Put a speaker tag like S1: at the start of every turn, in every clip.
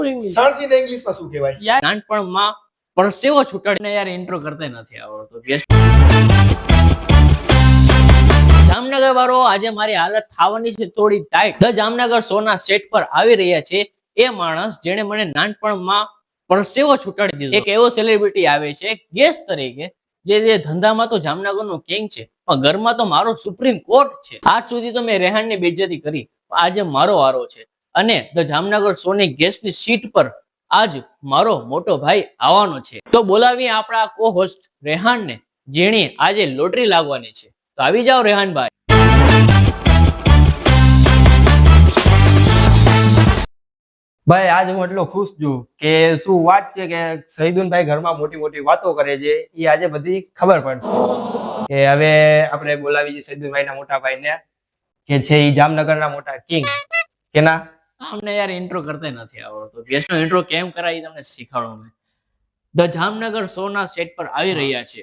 S1: English
S2: સાણસીને ઇંગ્લિશમાં શું કહેવાય?
S1: યાર નાનપણમાં પરસેવો છૂટાડીને યાર ઇન્ટ્રો કરતા નથી આવડતો. જામનગર વાળો આજે મારી હાલત થવાની છે થોડી ટાઈટ. ધ જામનગર શોના સેટ પર આવી રહ્યા છે એ માણસ જેણે મને નાનપણમાં પરસેવો છૂટાડી દીધો. એક એવો સેલિબ્રિટી આવે છે ગેસ્ટ તરીકે જે ધંધામાં તો જામનગરનો કિંગ છે, પણ ઘરમાં તો મારો સુપ્રીમ કોર્ટ છે. આજ સુધી તો મેં રેહાનની બેઇજ્જતી કરી, આજે મારો વારો છે અને ધ જામનગર શોની ગેસ્ટની સીટ પર આજ મારો મોટો ભાઈ આવવાનો છે. તો બોલાવીએ આપણા કો હોસ્ટ રેહાનને, જેની આજે લોટરી લાગવાની છે. તો આવી જાઓ રેહાનભાઈ.
S2: ભાઈ આજ હું એટલો ખુશ છું કે શું વાત છે કે શહીદુનભાઈ ઘરમાં મોટી મોટી વાતો કરે છે એ આજે બધી ખબર પડશે કે હવે આપણે બોલાવી છે શહીદુનભાઈના મોટા ભાઈને કે છે એ જામનગરના મોટા કિંગ કેના.
S1: અમને યાર ઇન્ટ્રો કરતા નથી આવડતો. ગેસ્ટનો ઇન્ટ્રો કેમ કરાય તમને શીખવાડો મેં. ધ જામનગર શોના સેટ પર આવી રહ્યા છે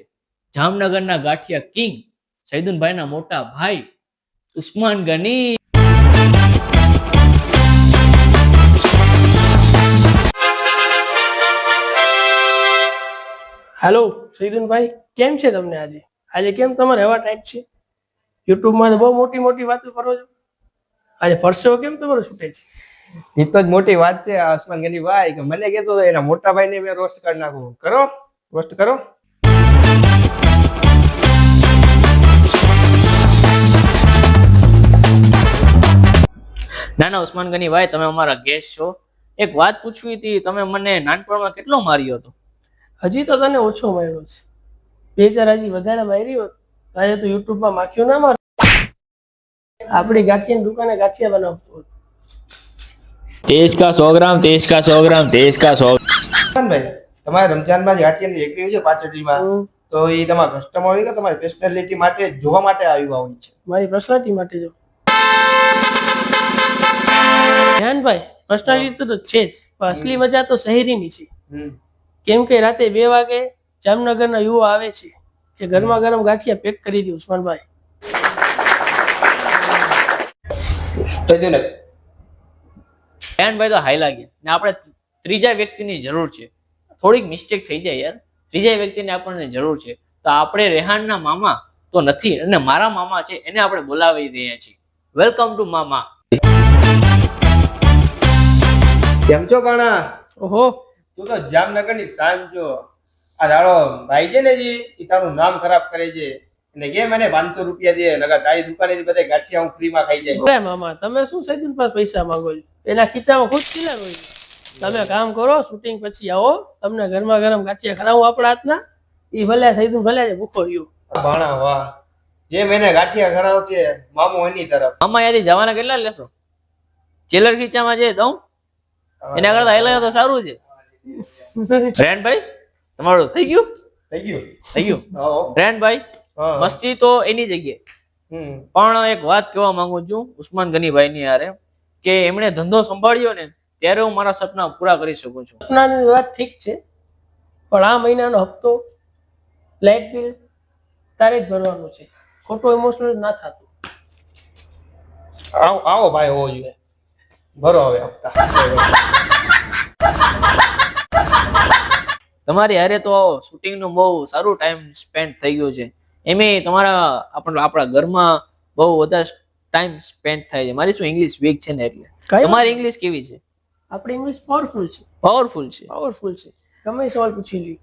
S1: જામનગરના ગાંઠિયા કિંગ શહીદુનભાઈના મોટા ભાઈ ઉસ્માન ગની.
S3: હેલો શહીદુનભાઈ, કેમ છે તમને? આજે કેમ તમારે હવા ટાઈટ છે? યુટ્યુબમાં તો બહુ મોટી મોટી વાતો કરો છો, આજે પરસેવો કેમ તમારો છૂટે છે?
S2: એ તો જ મોટી વાત છે ઉસ્માન ગની ભાઈ કે મને કહેતો હતો એના મોટા ભાઈને મેં રોસ્ટ કરી નાખું. કરો, રોસ્ટ કરો.
S1: ના ના ઉસ્માન ગની ભાઈ, તમે અમારા ગેસ્ટ છો. એક વાત પૂછવી હતી, તમે મને નાનપણમાં કેટલો માર્યો હતો?
S3: હજી તો તને ઓછો માર્યો છે, બે ચાર હજી વધારે માર્યો હોત આજે તો યુટ્યુબમાં માખ્યું ના માર આપણી ગાંઠિયાની દુકાને ગાંઠિયા બનાવતો હતો.
S4: तेज का 100 ग्राम, तेज का 100 ग्राम, तेज का 100।
S2: ભાઈ તમારે રમજાનમાં જે ગાંઠિયાની રેકડી છે પાછળમાં, તો એ તમારા કસ્ટમર હોય કે તમારી પર્સનાલિટી માટે જોવા માટે આવ્યા હોય છે?
S3: મારી પર્સનાલિટી માટે જો ધ્યાનભાઈ, પર્સનાલિટી તો છે જ, પણ અસલી મજા તો શહેરીની છે. કેમ કે રાતે 2 વાગે જામનગરના યુવા આવે છે કે ગરમા ગરમ ગાંઠિયા પેક કરી દે ઉસ્માનભાઈ.
S1: ભાઈ તો હાઈ લાગ્યા ને આપણે ત્રીજા વ્યક્તિની જરૂર છે. થોડીક મિસ્ટેક થઈ જાય યાર, ત્રીજા વ્યક્તિની આપણને જરૂર છે. તો આપણે રેહાનના મામા તો નથી અને મારા મામા છે એને આપણે બોલાવી રહ્યા છીએ. વેલકમ ટુ મામા.
S2: કેમ છો કાણા?
S3: ઓહો,
S2: તું તો જામનગરની શાન છો. આ તારો ભાઈ છે ને જી, એ તારું નામ ખરાબ કરે છે અને કે મને 500 રૂપિયા દે, નકર તારી દુકાનેથી બધા ગાંઠિયા હું ફ્રીમાં ખાઈ જાય.
S3: અરે મામા, તમે શું સૈદુન પાસે પૈસા માંગો છો? એના ખીચામાં ખુશ કિલા હોય. તમે કામ કરો, શૂટિંગ પછી આવો, તમને ગરમા ગરમ ગાંઠિયા ખરાવું આપણા હાથના. ઈ ભલે સૈદુન ભલે ભૂખો રહ્યો.
S2: ભાણા વાહ, જે મને ગાંઠિયા ખરાવ છે મામો એની તરફ.
S1: મામા યાદી જવાના કેટલા લેશો? ચેલર ખીચામાં જે દઉં એના કરતા હેલા તો સારું છે. રેહાનભાઈ તમારું થઈ ગયું?
S2: થઈ ગયું.
S1: રેહાનભાઈ મસ્તી તો એની જગ્યાએ, પણ એક વાત કહેવા માંગુ છું ઉસ્માન ગનીભાઈ ની યારે કે એમણે ધંધો સંભાળ્યો ને ત્યારે હું મારા સપના પૂરા કરી શકું છું.
S3: સપનાની વાત ઠીક છે, પણ આ મહિનાનો હપ્તો લાઇટ બિલ તારે જ ભરવાનું છે. ખોટો ઇમોશનલ ના થતું.
S2: આવો ભાઈ હોવો જોઈએ. ભરો હવે હપ્તા.
S1: તમારી હારે તો શૂટિંગ નું બહુ સારું ટાઈમ સ્પેન્ડ થઈ ગયું છે. એમે તમારા આપણા ઘરમાં બહુ વધારે ટાઈમ સ્પેન્ડ થાય છે. મારી શું ઇંગ્લિશ વીક છે ને એટલે. તમારી ઇંગ્લિશ કેવી છે?
S3: આપણી ઇંગ્લિશ પાવરફુલ છે. પાવરફુલ છે. ગમે સવાલ પૂછી લ્યો.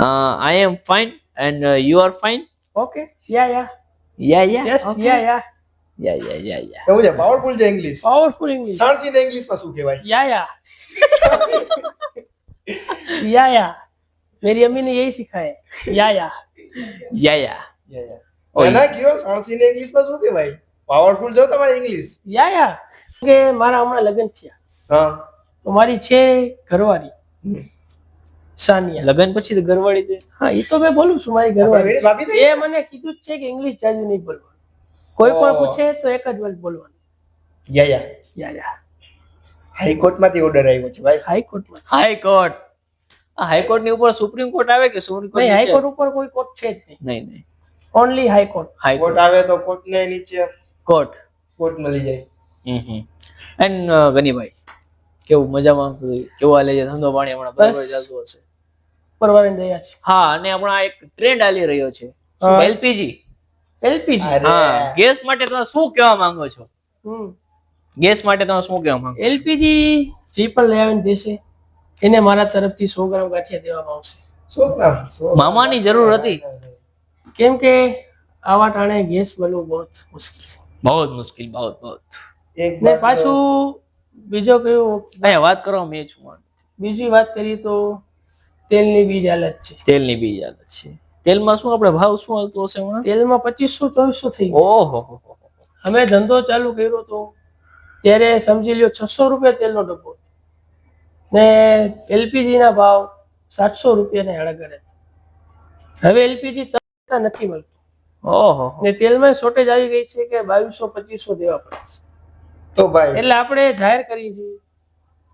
S1: I am fine and you are fine.
S3: Okay, yeah just
S1: Okay.
S3: Yeah
S2: એવું છે, પાવરફુલ છે ઇંગ્લિશ.
S3: Powerful English.
S2: સાણસીને ઇંગ્લિશમાં શું કહેવાય?
S3: या मेरी अम्मी ने यही सिखाया है. या
S2: એના કયો સાણસીને ઇંગ્લિશમાં શું કહેવાય? પાવરફુલ જો તમારી ઇંગ્લિશ.
S3: या કે મારા હમણાં લગ્ન થયા,
S2: હા,
S3: તો મારી છે ઘરવાળી સાનિયા.
S1: લગન પછી તો ઘરવાળી છે.
S3: હા, એ તો મેં બોલું છું મારી ઘરવાળી.
S2: ભાભી થઈ
S3: એ મને કીધું જ છે કે ઇંગ્લિશ જાજુ નહીં બોલવાનું, કોઈ પણ પૂછે તો એક જ વર્ડ બોલવાનું. યા
S2: હાઈકોર્ટમાંથી ઓર્ડર આવ્યો છે ભાઈ.
S3: હાઈકોર્ટમાં.
S1: હાઈકોર્ટ ની ઉપર સુપ્રીમ કોર્ટ આવે કે સુપ્રીમ કોર્ટ?
S3: નહીં, હાઈકોર્ટ ઉપર કોઈ કોર્ટ છે જ નહીં.
S1: નહીં.
S3: Only high court.
S2: કોર્ટ આવે તો કોર્ટને નીચે
S1: કોર્ટ
S2: કોર્ટ મળી જાય.
S1: એન્ડ ગનીભાઈ કેવું મજામાં? કેવું હાલે છે ધંધો પાણી હમણાં? બરાબર
S3: બસ.
S1: ચાલતું હશે?
S3: પરવારીને દયા છે.
S1: હા, અને હમણાં એક ટ્રેન્ડ હાલી રહ્યો છે
S3: હા.
S1: એલપીજી.
S3: એલપીજી.
S2: અરે.
S1: હા, ગેસ માટે તમે શું કહેવા માંગો છો?
S3: હમ.
S1: ગેસ માટે તમે શું કહેવા માંગો છો?
S3: એલપીજી જે પણ લઈ આવીને દેશે એને મારા તરફથી 100 ગ્રામ ગાંઠિયા દેવામાં આવશે.
S2: શું કામ?
S1: મામાની જરૂર હતી.
S3: કેમ કે આવા ટાણે ગેસ મળવું બહુ જ મુશ્કેલ છે.
S1: બહુ જ મુશ્કેલ, બહુ જ.
S2: એક
S3: ને પાછું બીજો કયું
S1: અહીંયા વાત કરવા મેં છું.
S3: બીજી વાત કરીએ તો તેલની બીજ હાલત છે.
S1: તેલની બીજ હાલત છે. તેલમાં શું આપણે ભાવ શું હાલતો હશે હમણાં?
S3: તેલમાં 2500 2400 થઈ ગયું.
S1: ઓહો.
S3: અમે ધંધો ચાલુ કર્યો તો ત્યારે સમજી લ્યો 600 રૂપિયા તેલનો ડબ્બો હતો. ને એલપીજી ના ભાવ 700 રૂપિયાને હળગડે. હવે એલપીજી નથી મળતું.
S1: ઓહો.
S3: ને તેલમાં શોર્ટેજ આવી ગઈ છે કે 2200 2500 દેવા પડે છે.
S2: તો ભાઈ
S3: એટલે આપણે જાહેર કરીએ છીએ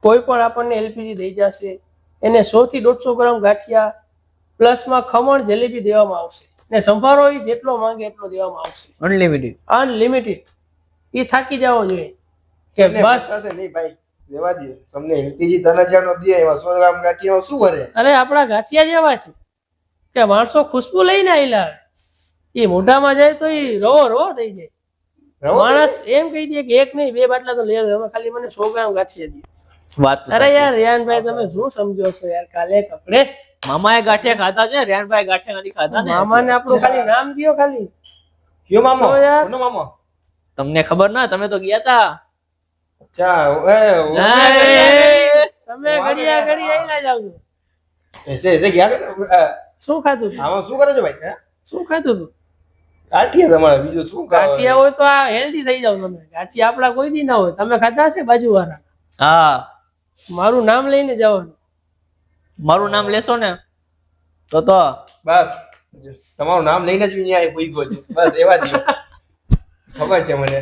S3: કોઈ પણ આપણને એલપીજી દઈ જશે એને 100 થી 150 ગ્રામ ગાંઠિયા પ્લસમાં ખમણ જલેબી દેવામાં આવશે. ને સંભારો ઈ જેટલો માંગે એટલો દેવામાં આવશે.
S1: અનલિમિટેડ.
S3: અનલિમિટેડ. એ થાકી જવો જોઈએ કે બસ.
S2: નહીં ભાઈ, રેવા દે. તમને એલપીજી 3000 નો દે, એમાં 100 ગ્રામ ગાંઠિયા શું કરે?
S3: અરે આપણા ગાંઠિયા જેવા છે કે માણસો ખુશ્બુ લઈને આવેલા એ મોઢામાં જાય તો એ રવો થઈ જાય. માણસ એમ કહી દે કે એક નહીં 2 બાટલા તો લઈ આવ્યો, હવે ખાલી મને 100 ગ્રામ ગાંઠિયા દે.
S1: વાત તો
S3: અરે
S1: સાચી
S3: યાર
S1: છે.
S3: રિયાનભાઈ તમે શું સમજો છો યાર? કાલે કપડે
S1: મામાએ ગાંઠિયા ખાધા છે, રેણભાઈ ગાંઠિયા નથી ખાધા ને.
S3: મામાને આપણું ખાલી નામ દ્યો ખાલી.
S2: કયો મામો?
S3: તો યાર.
S2: કોનો મામો?
S1: તમને ખબર ના, તમે તો ગયા તા.
S2: ચા
S3: તમે ઘડિયા આયલા જાવ છો.
S2: એસે ગયા હતા.
S3: શું ખાધું તું?
S2: આમાં શું કરે છે ભાઈ? હે?
S3: શું ખાધું તું?
S2: ગાંઠિયા તમારે બીજું શું
S3: ગાંઠિયા હોય તો આ હેલ્ધી થઈ જાવ તમે. ગાંઠિયા આપડા કોઈ દી ના હોય. તમે ખાધા છે બાજુવાળા?
S1: હા,
S3: મારું નામ લઈને જવાનું.
S1: મારું નામ લેશો ને તો
S2: બસ તમારું નામ લઈને જ અહીંયા પૂગ્યો છું. બસ એવા જ ખબર છે મને.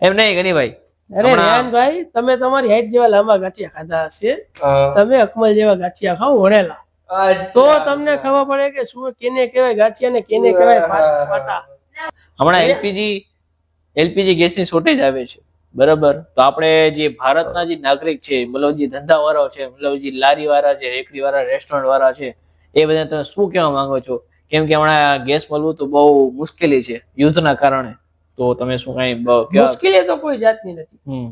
S1: એમ નહીં ગનીભાઈ.
S3: અરે રેહાનભાઈ તમે તમારી હાઈટ જેવા લાંબા ગાંઠિયા ખાધા હશે. તમે અકમલ જેવા ગાંઠિયા ખાઓ વણેલા તો તમને ખબર પડે કે શું કેને કહેવાય ગાંઠિયા ને કેને કહેવાય પાટા.
S1: હમણાં એલપીજી ગેસની શોર્ટેજ આવે છે, બરાબર? તો આપણે જે ભારતના જે નાગરિક છે, મતલબ જે ધંધાવાળાઓ છે, મતલબ જે લારી વાળા છે, રેકડી વાળા, રેસ્ટોરન્ટ વાળા છે, એ બધા તમે શું કહેવા માંગો છો? કેમ કે હમણાં ગેસ મળવું તો બહુ મુશ્કેલી છે યુદ્ધના કારણે. તો તમે શું કઈ
S3: મુશ્કેલી તો કોઈ જાતની નથી.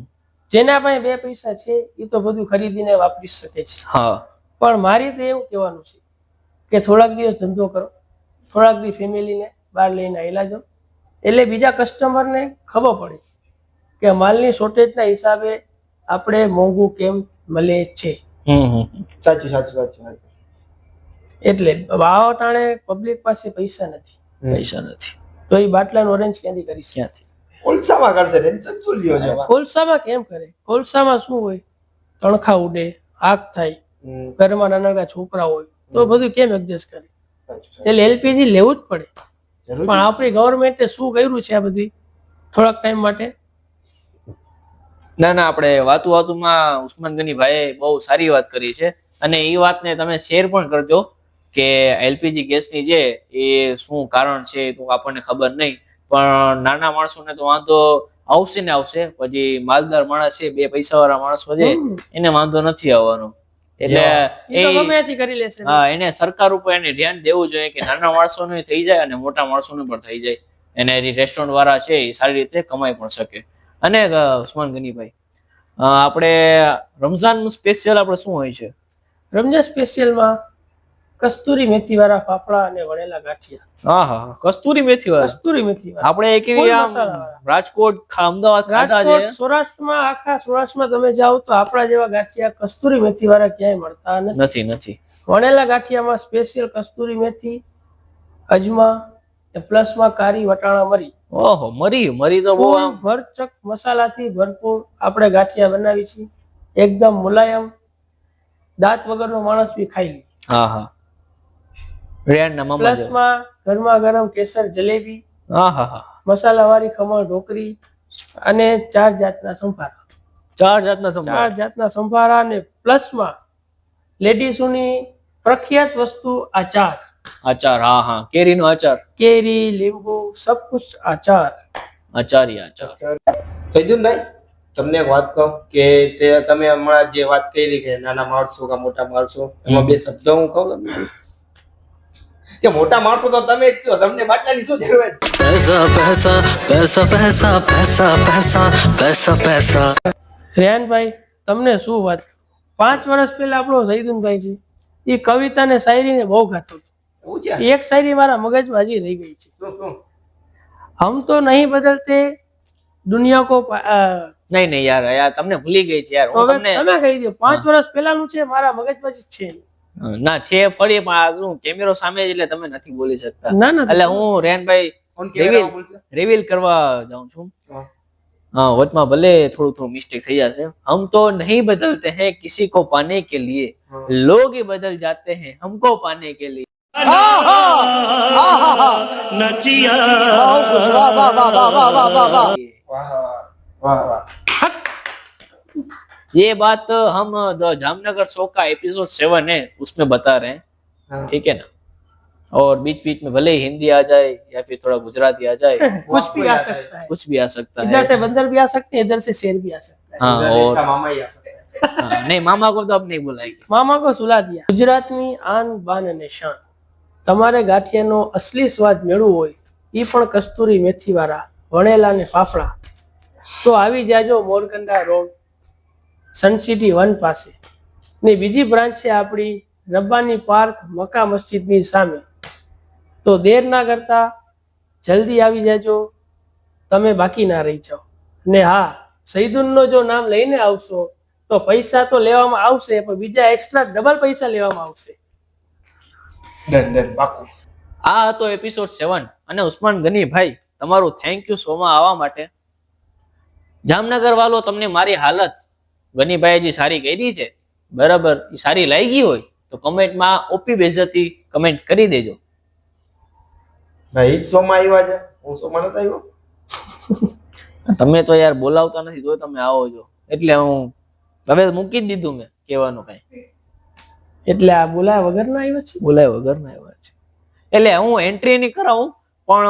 S3: જેના પાસે 2 પૈસા છે એ તો બધું ખરીદીને વાપરી શકે છે.
S1: હા,
S3: પણ મારી તો એવું કહેવાનું છે કે થોડાક દિવસ ધંધો કરો, થોડાક દિવસ ફેમિલીને બહાર લઈને આવેલા જાઓ, એટલે બીજા કસ્ટમરને ખબર પડે કે માલની શોર્ટેજના હિસાબે આપણે મોંઘું કેમ મળે છે.
S2: સાચું.
S3: એટલે ભાવ ટાણે પબ્લિક પાસે પૈસા નથી,
S1: પૈસા નથી
S3: તો એ બાટલાનું ઓરેન્જ ક્યાંથી કરી શકે?
S1: ક્યાંથી?
S2: કોલસામાં કરશે ટેન્શન શું લ્યો છે?
S3: કોલસામાં કેમ કરે? કોલસામાં શું હોય? તણખા ઉડે, આગ થાય, ઘરમાં નાના છોકરા હોય તો બધું કેમ એડજસ્ટ કરે? એટલે એલપીજી લેવું જ પડે. પણ આપણી ગવર્મેન્ટે શું કર્યું છે આ બધી થોડાક ટાઈમ માટે?
S1: ના, આપણે વાતુમાં ઉસ્માન ગનીભાઈએ બહુ સારી વાત કરી છે, અને એ વાતને તમે શેર પણ કરજો કે એલપીજી ગેસની જે એ શું કારણ છે તો આપણને ખબર નહીં, પણ નાના માણસોને તો વાંધો આવશે ને આવશે. પછી માલદાર માણસ છે, 2 પૈસા વાળા માણસો છે, એને વાંધો નથી આવવાનો. એટલે એને સરકાર ઉપર એને ધ્યાન દેવું જોઈએ કે નાના માણસોને થઈ જાય અને મોટા માણસોને પણ થઈ જાય. એને રેસ્ટોરન્ટ વાળા છે એ સારી રીતે કમાઈ પણ શકે. અને ઉસ્માન ગનીભાઈ, આપણે રમઝાન સ્પેશિયલ આપણે શું હોય છે?
S3: રમઝાન સ્પેશિયલમાં કસ્તુરી મેથી વાળા ફાફડા અને વણેલા ગાંઠિયા.
S1: હા, કસ્તુરી મેથી વાળા. આપણે એક એવી રાજકોટ, અમદાવાદ ખાધા છે.
S3: સૌરાષ્ટ્રમાં, આખા સૌરાષ્ટ્રમાં તમે જાઓ તો આપણા જેવા ગાંઠિયા કસ્તુરી મેથી વાળા ક્યાંય મળતા
S1: નથી.
S3: વણેલા ગાંઠિયામાં સ્પેશિયલ કસ્તુરી મેથી, અજમા, પ્લસમાં કારી, વટાણા, મરી.
S1: ઓહો, મરી તો બહુ આમ
S3: ભરચક મસાલાથી ભરપૂર આપણે ગાંઠિયા બનાવી છીએ. એકદમ મુલાયમ, દાંત વગરનો માણસ બી ખાઈ લે.
S1: હા.
S3: પ્લસમાં ગરમા ગરમ કેસર જલેબી, મસાલા વાળી ખમણ ઢોકરી અને 4 જાતના સંભારા. 4 જાતના સંભારા અને પ્લસમાં લેડીસોની પ્રખ્યાત વસ્તુ આચાર.
S1: હા, કેરીનો આચાર,
S3: કેરી, લીંબુ, સબ કુછ આચાર.
S2: સૈદુનભાઈ, તમને એક વાત કહું કે તમે હમણાં જે વાત કરી કે નાના માણસો કે મોટા માણસો, એમાં બે શબ્દો હું કહું તમને કે મોટા માણસો તો તમે જ છો, તમને બાટલાની શું જરૂર છે?
S5: पैसा पैसा पैसा पैसा पैसा पैसा पैसा पैसा
S3: રેહાનભાઈ તમને શું વાત કરું. 5 વર્ષ પહેલા આપણો સૈદુનભાઈ છે, એ કવિતા ને શાયરીને બહુ ગાતો હતો.
S2: એવું છે?
S3: એક શાયરી મારા મગજમાં હજી રહી ગઈ છે.
S2: શું?
S3: હમ તો નહીં બદલતે દુનિયા કો
S1: નહીં નહીં યાર તમને ભૂલી ગઈ છે યાર.
S3: તો
S1: હું
S3: હવે
S1: તમને
S3: તમે કહી દો. 5 વર્ષ પહેલાનું છે, મારા મગજમાં જ છે.
S1: ના છે ફરી પણ આ શું કેમેરો સામે છે એટલે તમે નથી બોલી શકતા.
S3: ના ના
S1: એટલે હું રેહાનભાઈ
S2: ફોન કેમેરામાં બોલશે?
S1: રિવીલ કરવા જાઉં છું.
S2: હા.
S1: हाँ वचमा भले थोड़ा मिस्टेक થઈ જશે. हम तो नहीं बदलते हैं किसी को पाने के लिए, लोग ही बदल जाते हैं हमको पाने के लिए. ये बात हम द जामनगर शो का एपिसोड 7 है उसमें बता रहे हैं, ठीक है ना. और बीच बीच में भले ही हिंदी आ जाए या फिर थोड़ा गुजराती आ जाए,
S3: कुछ भी आ सकता है.
S1: कुछ भी आ सकता
S3: इधर से
S1: है.
S3: बंदर भी आ सकते हैं, इधर से शेर भी आ सकता है.
S1: हाँ और
S2: મામા ઈ આપે.
S1: हाँ, नहीं मामा को तो अब नहीं बुलाएंगे.
S3: મામા કો સુલા દિયા. ગુજરાતની આન બાન અને શાન. તમારે ગાંઠિયાનો અસલી સ્વાદ મેળવવો હોય, ઈ પણ કસ્તુરી મેથી વાળા વણેલા ને ફાફડા, તો આવી જાજો મોરકંડા રોડ સન સિટી 1 પાસે. ને બીજી બ્રાન્ચ છે આપણી રબ્બાની પાર્ક મક્કા મસ્જિદની સામે. તો દેર ના કરતા જલ્દી આવી જાજો, તમે બાકી ના રહી જાઓ. ને હા, સૈદુનનો જો નામ લઈને આવશો તો પૈસા તો લેવામાં આવશે, પણ બીજા એક્સ્ટ્રા ડબલ પૈસા લેવામાં આવશે.
S2: ડન પાકું.
S1: આ હતો એપિસોડ 7 અને ઉસ્માન ગનીભાઈ તમારું થેન્ક યુ શોમાં આવવા માટે. જામનગર વાળો તમને મારી હાલત ગનીભાઈ જે સારી કરી છે બરાબર, એ સારી લાગી હોય તો કમેન્ટમાં ઓપી બેઝતી કમેન્ટ કરી દેજો.
S2: ભાઈ શોમાં આવ્યા છે, હું શોમાં નતો આવ્યો.
S1: તમે તો યાર બોલાવતા નથી તો તમે આવો છો એટલે હું હવે મૂકી જ દીધું મેં કહેવાનું કઈ.
S3: એટલે આ બોલાયા વગર ના આવ્યો છે.
S1: બોલાય વગર ના આવ્યા છે એટલે હું એન્ટ્રી નહીં કરાવું પણ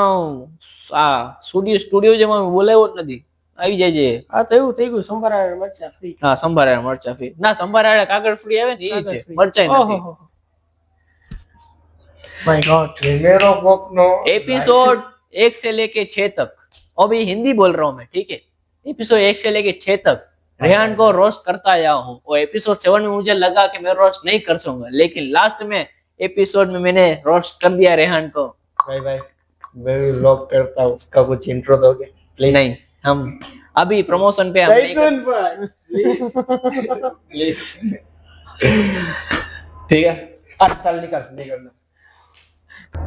S1: આ સ્ટુડિયો જેમાં બોલાવ્યો જ નથી. આવી જાય છે.
S3: આ તો એવું થઈ ગયું સંભારા મરચા ફ્રી.
S1: હા સંભારા મરચા ફ્રી ના સંભારા કાગળ ફ્રી આવે ને એ છે મરચાઈ નથી.
S3: My God.
S2: કેમેરો કોકનો
S1: एपिसोड 1 से लेके 6 तक, अभी हिंदी बोल रहा हूँ मैं, ठीक है. एपिसोड 1 से लेके 6 तक रेहान को रोस्ट करता आया हूँ और एपिसोड 7 में मुझे लगा कि मैं रोस्ट नहीं कर सकूंगा, लेकिन लास्ट में एपिसोड में मैंने रोस्ट कर दिया रेहान को.
S2: भाई मैं भी व्लॉग करता हूँ, उसका कुछ इंट्रो दोगे प्लीज?
S1: नहीं हम अभी प्रमोशन पे हम नहीं कर-
S2: प्लीज ठीक है. ચાલ નીકળ.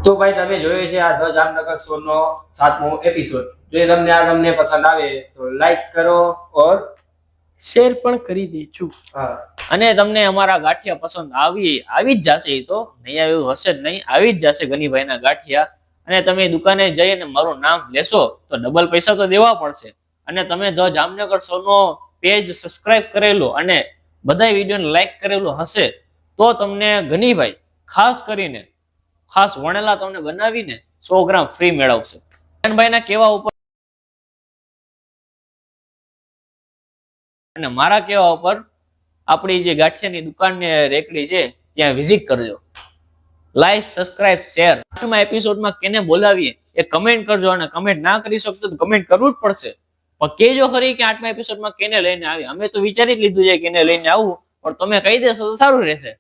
S2: તો ભાઈ તમે જોયો છે આ ધ જામનગર શો નો 7મો એપિસોડ. જો તમને પસંદ આવે તો લાઈક કરો ઓર
S3: શેર પણ કરી દેજો.
S2: હા
S1: અને તમને અમારા ગાંઠિયા પસંદ આવી જ જશે. એ તો નહીં આવ્યું હશે જ નહીં, આવી જ જશે ગનીભાઈના ગાંઠિયા. અને તમે દુકાને જઈને મારું નામ લેશો તો ડબલ પૈસા તો દેવા પડશે. અને તમે ધ જામનગર શો નો પેજ સબસ્ક્રાઇબ કરેલું અને બધા વિડીયોને લાઈક કરેલું હશે તો તમને ગનીભાઈ ખાસ વણેલા તમને બનાવીને 100 ગ્રામ ફ્રી મેળવશે. ભાઈના કેવા ઉપર અને મારા કેવા ઉપર આપણી જે ગાંઠિયાની દુકાનની રેકડી છે ત્યાં વિઝિટ કરજો. Like, subscribe, share. 8મા એપિસોડમાં કેને બોલાવીએ એ કમેન્ટ કરજો અને કમેન્ટ ના કરી શકતો તો કમેન્ટ કરવું જ પડશે. પણ કેજો ખરી કે 8મા એપિસોડમાં કેને લઈને આવી. અમે તો વિચારી જ લીધું છે કેને લઈને આવું, પણ તમે કહી દેશો તો સારું રહેશે.